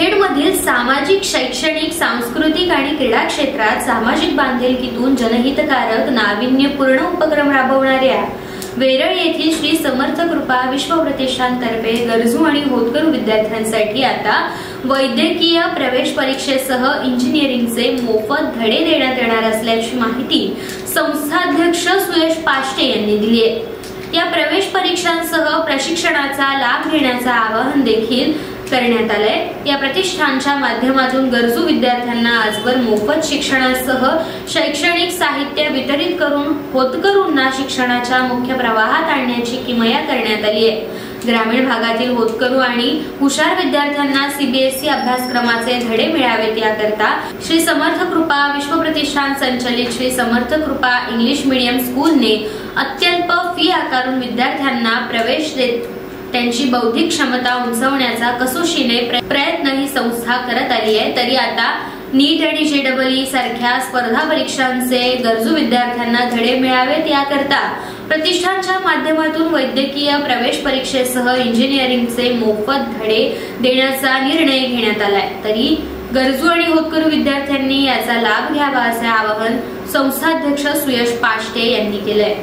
मुदखेडमधील सामाजिक, शैक्षणिक, सांस्कृतिक आणि क्रीडा क्षेत्रात सामाजिक बांधिलकीतून जनहितकारक नाविन्यपूर्ण उपक्रम राबवणाऱ्या वेरळ येथील श्री समर्थ कृपा विश्व प्रतिष्ठानतर्फे गरजू आणि होतकरू विद्यार्थ्यांसाठी आता वैद्यकीय प्रवेश परीक्षेसह इंजिनिअरिंगचे मोफत धडे देण्यात येणार असल्याची माहिती संस्थाध्यक्ष सुयश पाष्टे यांनी दिली आहे। या प्रवेश परीक्षांसह प्रशिक्षणाचा लाभ घेण्याचं आवाहन देखील करण्यात आलंय। या प्रतिष्ठानच्या माध्यमातून गरजू विद्यार्थ्यांना आजवर मोफत शिक्षणासह शैक्षणिक साहित्य वितरित करून होतकरूंना शिक्षणाच्या मुख्य प्रवाहात आणण्याची किमया करण्यात आली आहे। ग्रामीण भागातील होतकरू आणि हुशार विद्यार्थ्यांना सीबीएसई अभ्यासक्रमाचे धडे मिळावेत याकरता श्री समर्थ कृपा विश्व प्रतिष्ठान संचलित श्री समर्थ कृपा इंग्लिश मीडियम स्कूलने अत्यल्प फी आकारून विद्यार्थ्यांना प्रवेश देत त्यांची बौद्धिक क्षमता उंचावण्याचा कसोशीने प्रयत्न ही संस्था करत आली आहे। तरी आता नीट आणि जेईई सारख्या स्पर्धा परीक्षांचे गरजू विद्यार्थ्यांना धडे मिळावेत याकरता प्रतिष्ठानच्या माध्यमातून वैद्यकीय प्रवेश परीक्षेसह इंजिनिअरिंगचे मोफत धडे देण्याचा निर्णय घेण्यात आलाय। तरी गरजू आणि होतकरू विद्यार्थ्यांनी याचा लाभ घ्यावा असे आवाहन संस्थाध्यक्ष सुयश पाष्टे यांनी केले।